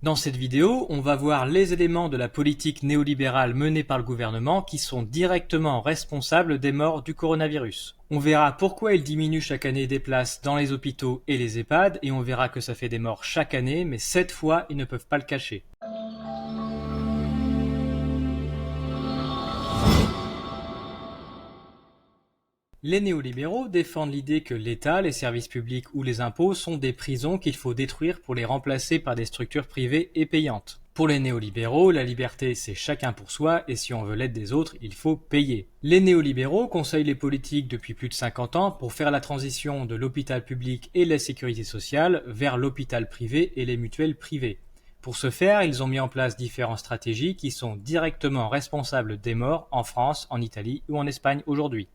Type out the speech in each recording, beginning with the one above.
Dans cette vidéo, on va voir les éléments de la politique néolibérale menée par le gouvernement qui sont directement responsables des morts du coronavirus. On verra pourquoi il diminue chaque année des places dans les hôpitaux et les EHPAD, et on verra que ça fait des morts chaque année, mais cette fois, ils ne peuvent pas le cacher. Les néolibéraux défendent l'idée que l'État, les services publics ou les impôts sont des prisons qu'il faut détruire pour les remplacer par des structures privées et payantes. Pour les néolibéraux, la liberté c'est chacun pour soi et si on veut l'aide des autres, il faut payer. Les néolibéraux conseillent les politiques depuis plus de 50 ans pour faire la transition de l'hôpital public et la sécurité sociale vers l'hôpital privé et les mutuelles privées. Pour ce faire, ils ont mis en place différentes stratégies qui sont directement responsables des morts en France, en Italie ou en Espagne aujourd'hui.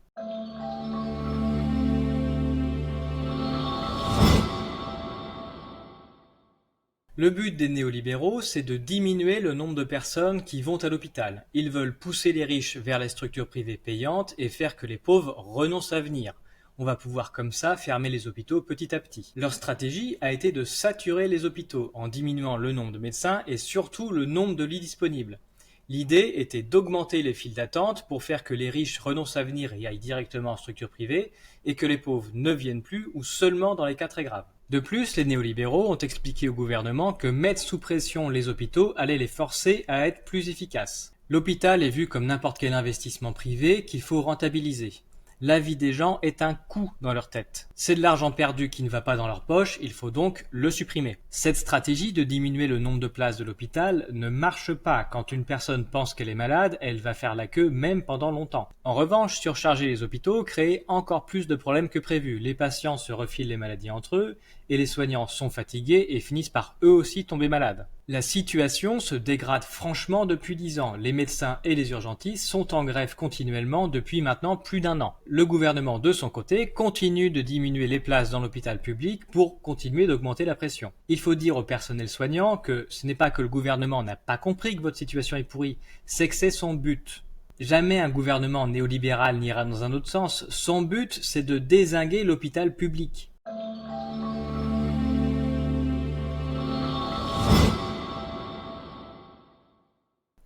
Le but des néolibéraux, c'est de diminuer le nombre de personnes qui vont à l'hôpital. Ils veulent pousser les riches vers les structures privées payantes et faire que les pauvres renoncent à venir. On va pouvoir comme ça fermer les hôpitaux petit à petit. Leur stratégie a été de saturer les hôpitaux en diminuant le nombre de médecins et surtout le nombre de lits disponibles. L'idée était d'augmenter les files d'attente pour faire que les riches renoncent à venir et aillent directement en structure privée et que les pauvres ne viennent plus ou seulement dans les cas très graves. De plus, les néolibéraux ont expliqué au gouvernement que mettre sous pression les hôpitaux allait les forcer à être plus efficaces. L'hôpital est vu comme n'importe quel investissement privé qu'il faut rentabiliser. La vie des gens est un coût dans leur tête. C'est de l'argent perdu qui ne va pas dans leur poche, il faut donc le supprimer. Cette stratégie de diminuer le nombre de places de l'hôpital ne marche pas. Quand une personne pense qu'elle est malade, elle va faire la queue même pendant longtemps. En revanche, surcharger les hôpitaux crée encore plus de problèmes que prévu. Les patients se refilent les maladies entre eux et les soignants sont fatigués et finissent par eux aussi tomber malades. La situation se dégrade franchement depuis 10 ans. Les médecins et les urgentistes sont en grève continuellement depuis maintenant plus d'1 an. Le gouvernement, de son côté, continue de diminuer les places dans l'hôpital public pour continuer d'augmenter la pression. Il faut dire au personnel soignant que ce n'est pas que le gouvernement n'a pas compris que votre situation est pourrie, c'est que c'est son but. Jamais un gouvernement néolibéral n'ira dans un autre sens. Son but, c'est de dézinguer l'hôpital public.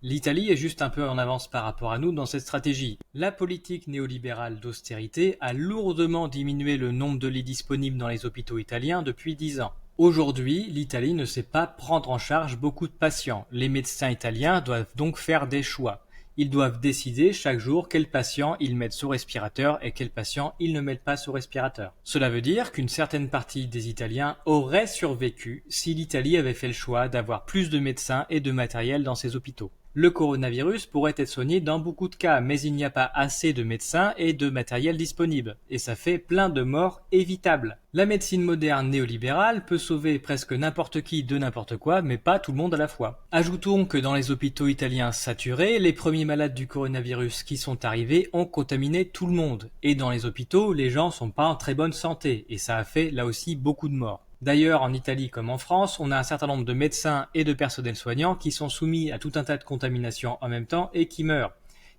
L'Italie est juste un peu en avance par rapport à nous dans cette stratégie. La politique néolibérale d'austérité a lourdement diminué le nombre de lits disponibles dans les hôpitaux italiens depuis 10 ans. Aujourd'hui, l'Italie ne sait pas prendre en charge beaucoup de patients. Les médecins italiens doivent donc faire des choix. Ils doivent décider chaque jour quel patient ils mettent sous respirateur et quel patient ils ne mettent pas sous respirateur. Cela veut dire qu'une certaine partie des Italiens aurait survécu si l'Italie avait fait le choix d'avoir plus de médecins et de matériel dans ses hôpitaux. Le coronavirus pourrait être soigné dans beaucoup de cas, mais il n'y a pas assez de médecins et de matériel disponible, et ça fait plein de morts évitables. La médecine moderne néolibérale peut sauver presque n'importe qui de n'importe quoi, mais pas tout le monde à la fois. Ajoutons que dans les hôpitaux italiens saturés, les premiers malades du coronavirus qui sont arrivés ont contaminé tout le monde, et dans les hôpitaux, les gens sont pas en très bonne santé, et ça a fait là aussi beaucoup de morts. D'ailleurs, en Italie comme en France, on a un certain nombre de médecins et de personnels soignants qui sont soumis à tout un tas de contaminations en même temps et qui meurent.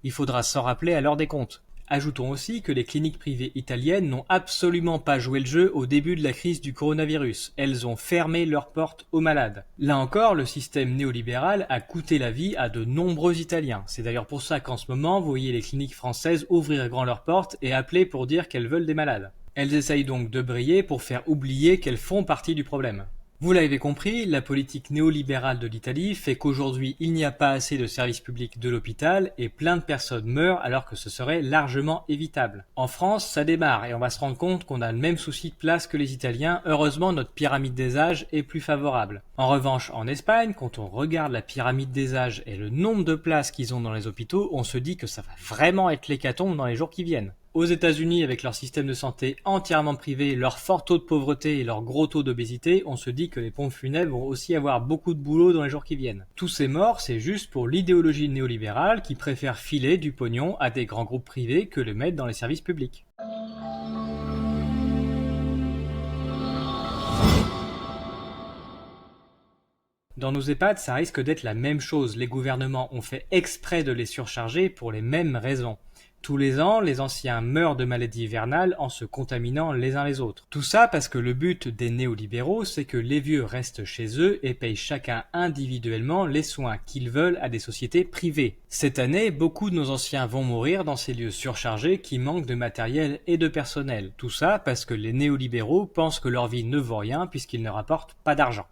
Il faudra s'en rappeler à l'heure des comptes. Ajoutons aussi que les cliniques privées italiennes n'ont absolument pas joué le jeu au début de la crise du coronavirus. Elles ont fermé leurs portes aux malades. Là encore, le système néolibéral a coûté la vie à de nombreux Italiens. C'est d'ailleurs pour ça qu'en ce moment, vous voyez les cliniques françaises ouvrir grand leurs portes et appeler pour dire qu'elles veulent des malades. Elles essayent donc de briller pour faire oublier qu'elles font partie du problème. Vous l'avez compris, la politique néolibérale de l'Italie fait qu'aujourd'hui il n'y a pas assez de services publics de l'hôpital et plein de personnes meurent alors que ce serait largement évitable. En France, ça démarre et on va se rendre compte qu'on a le même souci de place que les Italiens. Heureusement, notre pyramide des âges est plus favorable. En revanche, en Espagne, quand on regarde la pyramide des âges et le nombre de places qu'ils ont dans les hôpitaux, on se dit que ça va vraiment être l'hécatombe dans les jours qui viennent. Aux États-Unis, avec leur système de santé entièrement privé, leur fort taux de pauvreté et leur gros taux d'obésité, on se dit que les pompes funèbres vont aussi avoir beaucoup de boulot dans les jours qui viennent. Tous ces morts, c'est juste pour l'idéologie néolibérale qui préfère filer du pognon à des grands groupes privés que le mettre dans les services publics. Dans nos EHPAD, ça risque d'être la même chose. Les gouvernements ont fait exprès de les surcharger pour les mêmes raisons. Tous les ans, les anciens meurent de maladies hivernales en se contaminant les uns les autres. Tout ça parce que le but des néolibéraux, c'est que les vieux restent chez eux et payent chacun individuellement les soins qu'ils veulent à des sociétés privées. Cette année, beaucoup de nos anciens vont mourir dans ces lieux surchargés qui manquent de matériel et de personnel. Tout ça parce que les néolibéraux pensent que leur vie ne vaut rien puisqu'ils ne rapportent pas d'argent.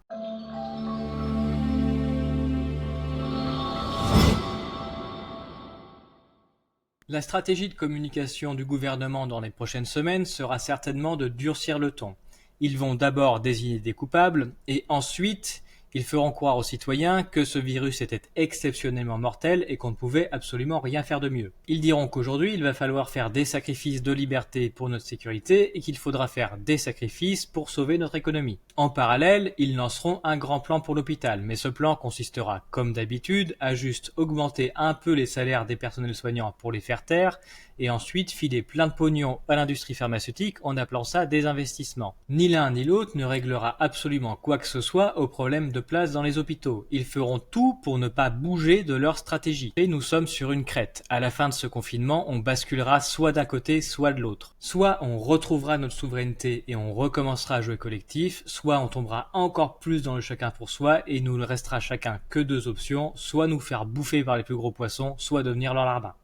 La stratégie de communication du gouvernement dans les prochaines semaines sera certainement de durcir le ton. Ils vont d'abord désigner des coupables et ensuite ils feront croire aux citoyens que ce virus était exceptionnellement mortel et qu'on ne pouvait absolument rien faire de mieux. Ils diront qu'aujourd'hui il va falloir faire des sacrifices de liberté pour notre sécurité et qu'il faudra faire des sacrifices pour sauver notre économie. En parallèle, ils lanceront un grand plan pour l'hôpital, mais ce plan consistera, comme d'habitude, à juste augmenter un peu les salaires des personnels soignants pour les faire taire, et ensuite filer plein de pognon à l'industrie pharmaceutique en appelant ça des investissements. Ni l'un ni l'autre ne réglera absolument quoi que ce soit au problème de place dans les hôpitaux. Ils feront tout pour ne pas bouger de leur stratégie. Et nous sommes sur une crête. À la fin de ce confinement, on basculera soit d'un côté, soit de l'autre. Soit on retrouvera notre souveraineté et on recommencera à jouer collectif, soit on tombera encore plus dans le chacun pour soi et il nous ne restera chacun que deux options, soit nous faire bouffer par les plus gros poissons, soit devenir leur larbin.